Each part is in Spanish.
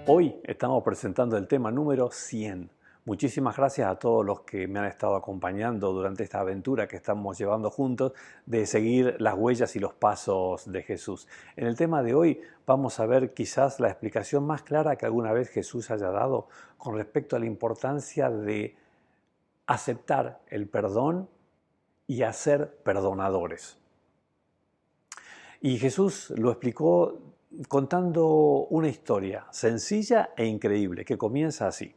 Hoy estamos presentando el tema número 100. Muchísimas gracias a todos los que me han estado acompañando durante esta aventura que estamos llevando juntos de seguir las huellas y los pasos de Jesús. En el tema de hoy vamos a ver quizás la explicación más clara que alguna vez Jesús haya dado con respecto a la importancia de aceptar el perdón y a ser perdonadores. Y Jesús lo explicó contando una historia sencilla e increíble que comienza así.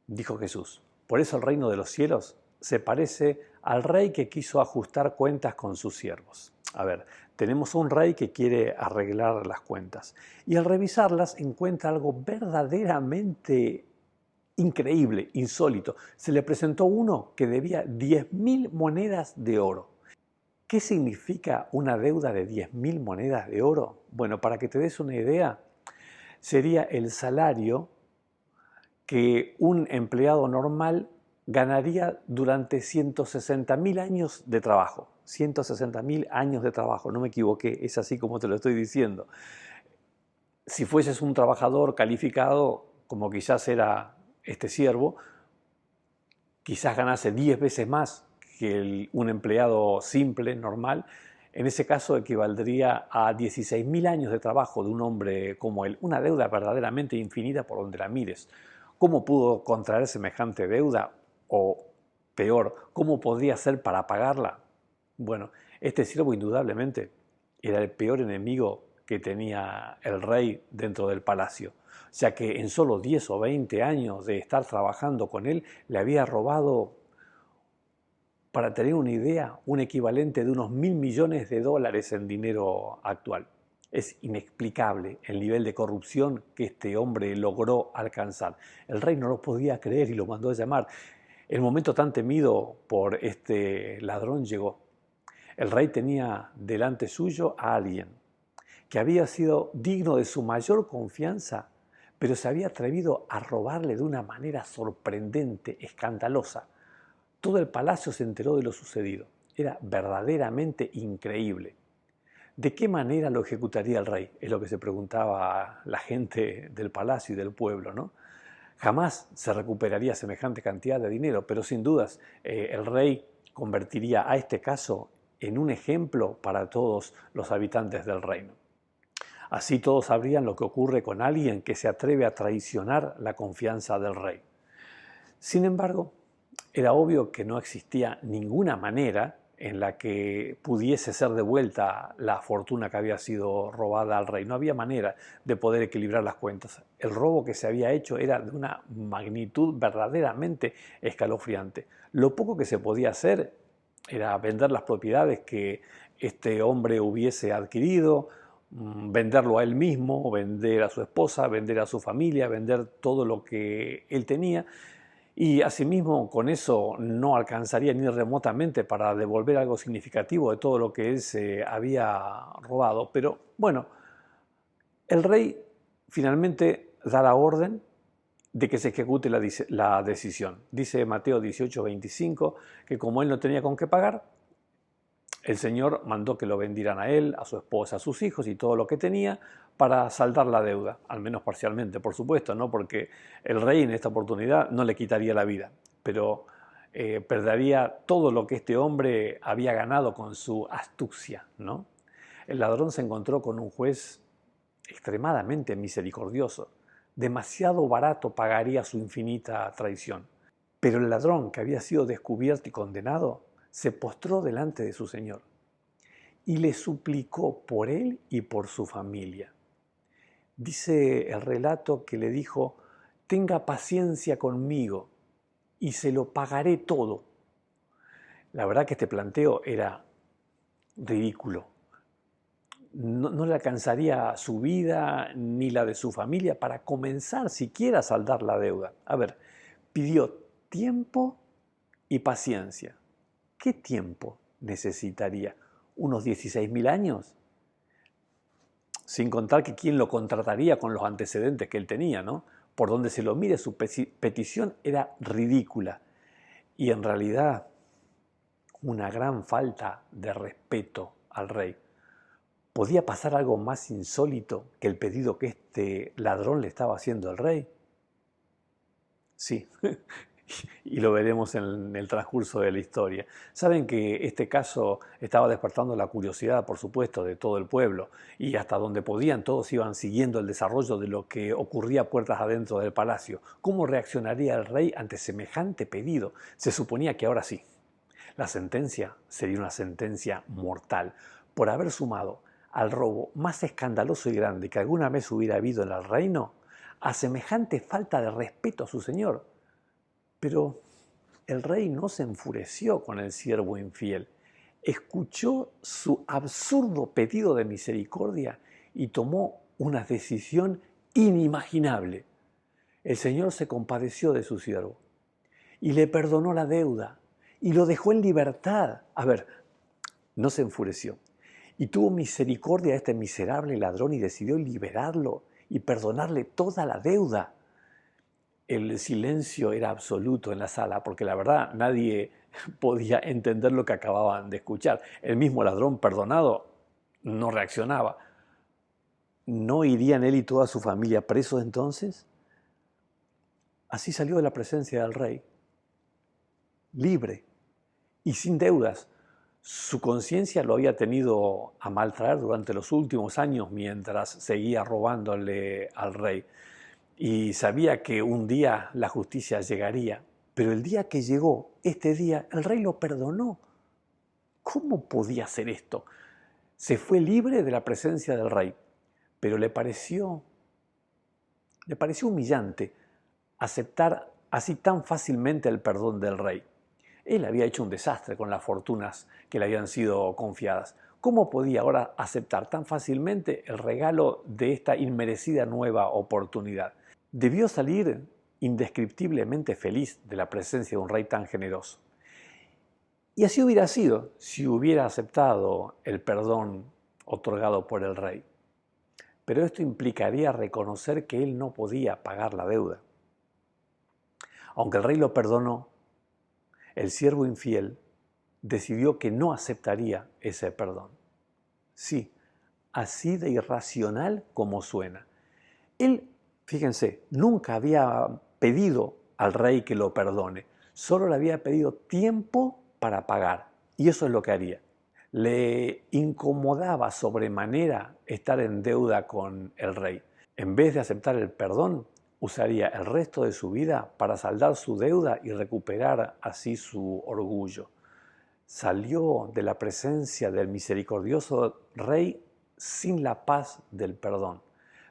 Dijo Jesús: por eso el reino de los cielos se parece al rey que quiso ajustar cuentas con sus siervos. A ver, tenemos un rey que quiere arreglar las cuentas y al revisarlas encuentra algo verdaderamente increíble, insólito. Se le presentó uno que debía 10.000 monedas de oro. ¿Qué significa una deuda de 10.000 monedas de oro? Bueno, para que te des una idea, sería el salario que un empleado normal ganaría durante 160.000 años de trabajo. 160.000 años de trabajo, no me equivoqué, es así como te lo estoy diciendo. Si fueses un trabajador calificado, como quizás era este siervo, quizás ganase 10 veces más que un empleado simple, normal. En ese caso equivaldría a 16.000 años de trabajo de un hombre como él. Una deuda verdaderamente infinita por donde la mires. ¿Cómo pudo contraer semejante deuda? O peor, ¿cómo podría ser para pagarla? Bueno, este siervo indudablemente era el peor enemigo que tenía el rey dentro del palacio, ya que en solo 10 o 20 años de estar trabajando con él le había robado, para tener una idea, un equivalente de unos 1.000 millones de dólares en dinero actual. Es inexplicable el nivel de corrupción que este hombre logró alcanzar. El rey no lo podía creer y lo mandó a llamar. El momento tan temido por este ladrón llegó. El rey tenía delante suyo a alguien que había sido digno de su mayor confianza, pero se había atrevido a robarle de una manera sorprendente, escandalosa. Todo el palacio se enteró de lo sucedido. Era verdaderamente increíble. ¿De qué manera lo ejecutaría el rey? Es lo que se preguntaba la gente del palacio y del pueblo, ¿no? Jamás se recuperaría semejante cantidad de dinero, pero sin dudas el rey convertiría a este caso en un ejemplo para todos los habitantes del reino. Así todos sabrían lo que ocurre con alguien que se atreve a traicionar la confianza del rey. Sin embargo, era obvio que no existía ninguna manera en la que pudiese ser devuelta la fortuna que había sido robada al rey. No había manera de poder equilibrar las cuentas. El robo que se había hecho era de una magnitud verdaderamente escalofriante. Lo poco que se podía hacer era vender las propiedades que este hombre hubiese adquirido, venderlo a él mismo, vender a su esposa, vender a su familia, vender todo lo que él tenía. Y asimismo con eso no alcanzaría ni remotamente para devolver algo significativo de todo lo que él se había robado. Pero bueno, el rey finalmente da la orden de que se ejecute la decisión. Dice Mateo 18:25 que como él no tenía con qué pagar, el Señor mandó que lo vendieran a él, a su esposa, a sus hijos y todo lo que tenía para saldar la deuda, al menos parcialmente, por supuesto, ¿no? Porque el rey en esta oportunidad no le quitaría la vida, pero perdería todo lo que este hombre había ganado con su astucia, ¿no? El ladrón se encontró con un juez extremadamente misericordioso. Demasiado barato pagaría su infinita traición. Pero el ladrón que había sido descubierto y condenado se postró delante de su señor y le suplicó por él y por su familia. Dice el relato que le dijo: tenga paciencia conmigo y se lo pagaré todo. La verdad que este planteo era ridículo. No le alcanzaría su vida ni la de su familia para comenzar siquiera a saldar la deuda. A ver, pidió tiempo y paciencia. ¿Qué tiempo necesitaría? ¿Unos 16.000 años? Sin contar que quién lo contrataría con los antecedentes que él tenía, ¿no? Por donde se lo mire, su petición era ridícula. Y en realidad, una gran falta de respeto al rey. ¿Podía pasar algo más insólito que el pedido que este ladrón le estaba haciendo al rey? Sí, y lo veremos en el transcurso de la historia. Saben que este caso estaba despertando la curiosidad, por supuesto, de todo el pueblo, y hasta donde podían todos iban siguiendo el desarrollo de lo que ocurría puertas adentro del palacio. ¿Cómo reaccionaría el rey ante semejante pedido? Se suponía que ahora sí, la sentencia sería una sentencia mortal por haber sumado al robo más escandaloso y grande que alguna vez hubiera habido en el reino a semejante falta de respeto a su señor. Pero el rey no se enfureció con el siervo infiel. Escuchó su absurdo pedido de misericordia y tomó una decisión inimaginable. El Señor se compadeció de su siervo y le perdonó la deuda y lo dejó en libertad. A ver, no se enfureció y tuvo misericordia de este miserable ladrón y decidió liberarlo y perdonarle toda la deuda. El silencio era absoluto en la sala porque la verdad nadie podía entender lo que acababan de escuchar. El mismo ladrón perdonado no reaccionaba. ¿No irían él y toda su familia presos entonces? Así salió de la presencia del rey, libre y sin deudas. Su conciencia lo había tenido a mal traer durante los últimos años mientras seguía robándole al rey. Y sabía que un día la justicia llegaría, pero el día que llegó, este día, el rey lo perdonó. ¿Cómo podía hacer esto? Se fue libre de la presencia del rey, pero le pareció humillante aceptar así tan fácilmente el perdón del rey. Él había hecho un desastre con las fortunas que le habían sido confiadas. ¿Cómo podía ahora aceptar tan fácilmente el regalo de esta inmerecida nueva oportunidad? Debió salir indescriptiblemente feliz de la presencia de un rey tan generoso. Y así hubiera sido si hubiera aceptado el perdón otorgado por el rey. Pero esto implicaría reconocer que él no podía pagar la deuda. Aunque el rey lo perdonó, el siervo infiel decidió que no aceptaría ese perdón. Sí, así de irracional como suena. Él, fíjense, nunca había pedido al rey que lo perdone, solo le había pedido tiempo para pagar, y eso es lo que haría. Le incomodaba sobremanera estar en deuda con el rey. En vez de aceptar el perdón, usaría el resto de su vida para saldar su deuda y recuperar así su orgullo. Salió de la presencia del misericordioso rey sin la paz del perdón,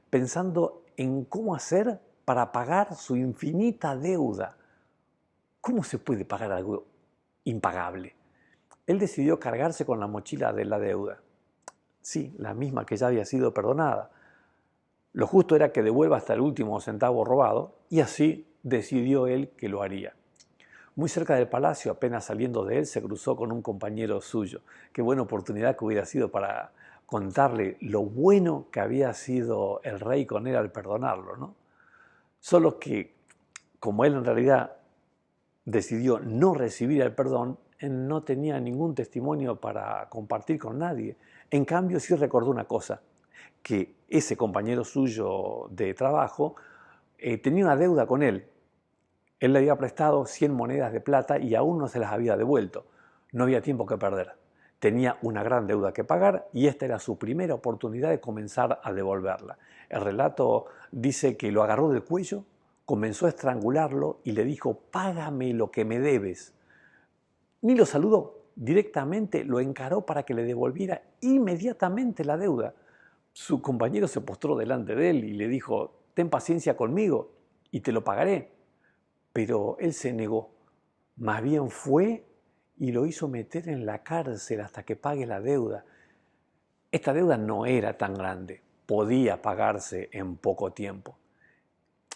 pensando en cómo hacer para pagar su infinita deuda. ¿Cómo se puede pagar algo impagable? Él decidió cargarse con la mochila de la deuda. Sí, la misma que ya había sido perdonada. Lo justo era que devuelva hasta el último centavo robado y así decidió él que lo haría. Muy cerca del palacio, apenas saliendo de él, se cruzó con un compañero suyo. Qué buena oportunidad que hubiera sido para contarle lo bueno que había sido el rey con él al perdonarlo, ¿no? Solo que, como él en realidad decidió no recibir el perdón, él no tenía ningún testimonio para compartir con nadie. En cambio, sí recordó una cosa, que ese compañero suyo de trabajo tenía una deuda con él. Él le había prestado 100 monedas de plata y aún no se las había devuelto. No había tiempo que perder. Tenía una gran deuda que pagar y esta era su primera oportunidad de comenzar a devolverla. El relato dice que lo agarró del cuello, comenzó a estrangularlo y le dijo: «Págame lo que me debes». Ni lo saludó, directamente lo encaró para que le devolviera inmediatamente la deuda. Su compañero se postró delante de él y le dijo: «Ten paciencia conmigo y te lo pagaré». Pero él se negó. Más bien fue y lo hizo meter en la cárcel hasta que pague la deuda. Esta deuda no era tan grande, podía pagarse en poco tiempo.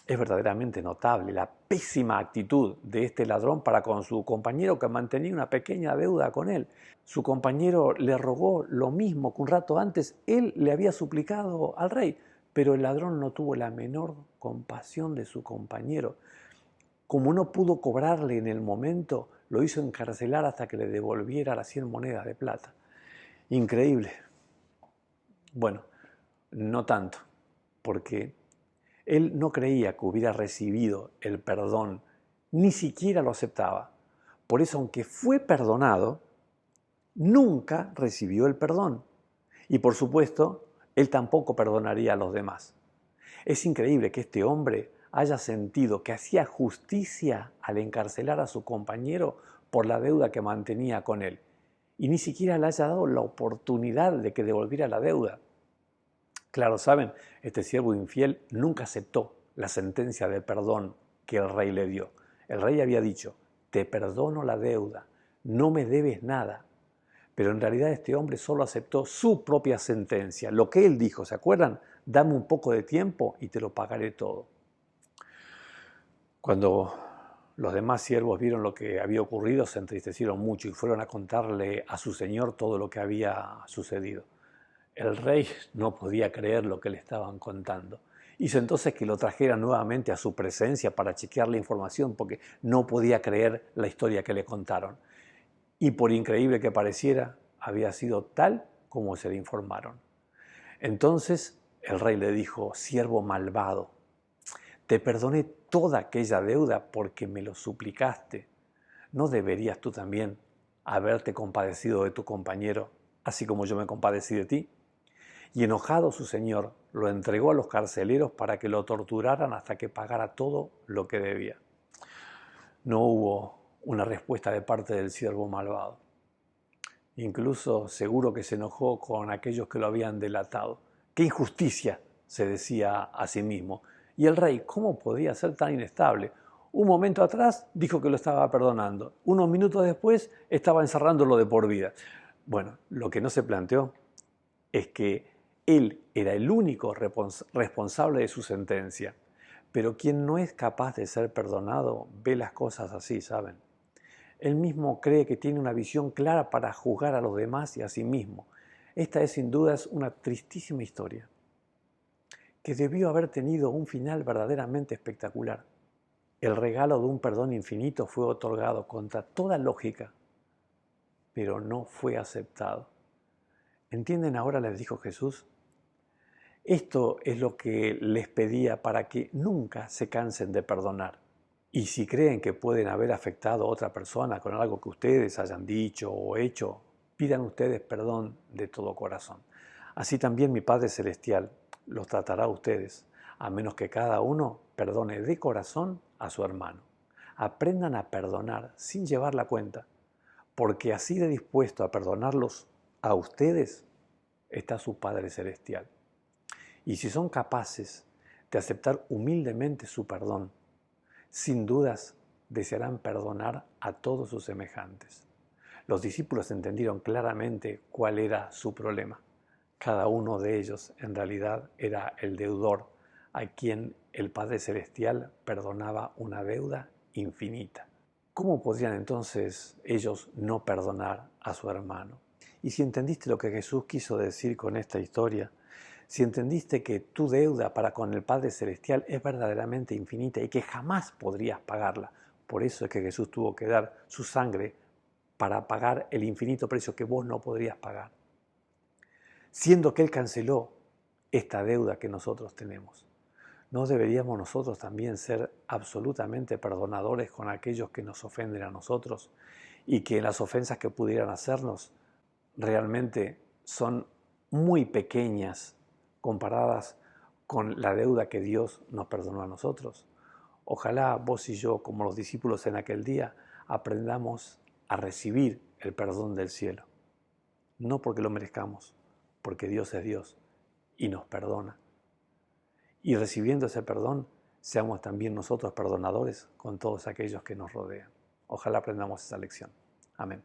Es verdaderamente notable la pésima actitud de este ladrón para con su compañero que mantenía una pequeña deuda con él. Su compañero le rogó lo mismo que un rato antes él le había suplicado al rey, pero el ladrón no tuvo la menor compasión de su compañero. Como no pudo cobrarle en el momento, lo hizo encarcelar hasta que le devolviera las 100 monedas de plata. Increíble. Bueno, no tanto, porque él no creía que hubiera recibido el perdón, ni siquiera lo aceptaba. Por eso, aunque fue perdonado, nunca recibió el perdón. Y por supuesto, él tampoco perdonaría a los demás. Es increíble que este hombre haya sentido que hacía justicia al encarcelar a su compañero por la deuda que mantenía con él. Y ni siquiera le haya dado la oportunidad de que devolviera la deuda. Claro, saben, este siervo infiel nunca aceptó la sentencia de perdón que el rey le dio. El rey había dicho, te perdono la deuda, no me debes nada. Pero en realidad este hombre solo aceptó su propia sentencia, lo que él dijo, ¿se acuerdan? Dame un poco de tiempo y te lo pagaré todo. Cuando los demás siervos vieron lo que había ocurrido, se entristecieron mucho y fueron a contarle a su señor todo lo que había sucedido. El rey no podía creer lo que le estaban contando. Hizo entonces que lo trajera nuevamente a su presencia para chequear la información porque no podía creer la historia que le contaron. Y por increíble que pareciera, había sido tal como se le informaron. Entonces el rey le dijo, siervo malvado, te perdoné toda aquella deuda porque me lo suplicaste. ¿No deberías tú también haberte compadecido de tu compañero, así como yo me compadecí de ti? Y enojado su señor, lo entregó a los carceleros para que lo torturaran hasta que pagara todo lo que debía. No hubo una respuesta de parte del siervo malvado. Incluso seguro que se enojó con aquellos que lo habían delatado. ¡Qué injusticia!, se decía a sí mismo. Y el rey, ¿cómo podía ser tan inestable? Un momento atrás dijo que lo estaba perdonando. Unos minutos después estaba encerrándolo de por vida. Bueno, lo que no se planteó es que él era el único responsable de su sentencia. Pero quien no es capaz de ser perdonado ve las cosas así, ¿saben? Él mismo cree que tiene una visión clara para juzgar a los demás y a sí mismo. Esta es sin dudas una tristísima historia, que debió haber tenido un final verdaderamente espectacular. El regalo de un perdón infinito fue otorgado contra toda lógica, pero no fue aceptado. ¿Entienden ahora?, les dijo Jesús. Esto es lo que les pedía para que nunca se cansen de perdonar. Y si creen que pueden haber afectado a otra persona con algo que ustedes hayan dicho o hecho, pidan ustedes perdón de todo corazón. Así también mi Padre Celestial los tratará a ustedes, a menos que cada uno perdone de corazón a su hermano. Aprendan a perdonar sin llevar la cuenta, porque así de dispuesto a perdonarlos a ustedes está su Padre Celestial. Y si son capaces de aceptar humildemente su perdón, sin dudas desearán perdonar a todos sus semejantes. Los discípulos entendieron claramente cuál era su problema. Cada uno de ellos en realidad era el deudor a quien el Padre Celestial perdonaba una deuda infinita. ¿Cómo podrían entonces ellos no perdonar a su hermano? Y si entendiste lo que Jesús quiso decir con esta historia, si entendiste que tu deuda para con el Padre Celestial es verdaderamente infinita y que jamás podrías pagarla, por eso es que Jesús tuvo que dar su sangre para pagar el infinito precio que vos no podrías pagar, siendo que Él canceló esta deuda que nosotros tenemos. ¿No deberíamos nosotros también ser absolutamente perdonadores con aquellos que nos ofenden a nosotros y que las ofensas que pudieran hacernos realmente son muy pequeñas comparadas con la deuda que Dios nos perdonó a nosotros? Ojalá vos y yo, como los discípulos en aquel día, aprendamos a recibir el perdón del cielo. No porque lo merezcamos, porque Dios es Dios y nos perdona. Y recibiendo ese perdón, seamos también nosotros perdonadores con todos aquellos que nos rodean. Ojalá aprendamos esa lección. Amén.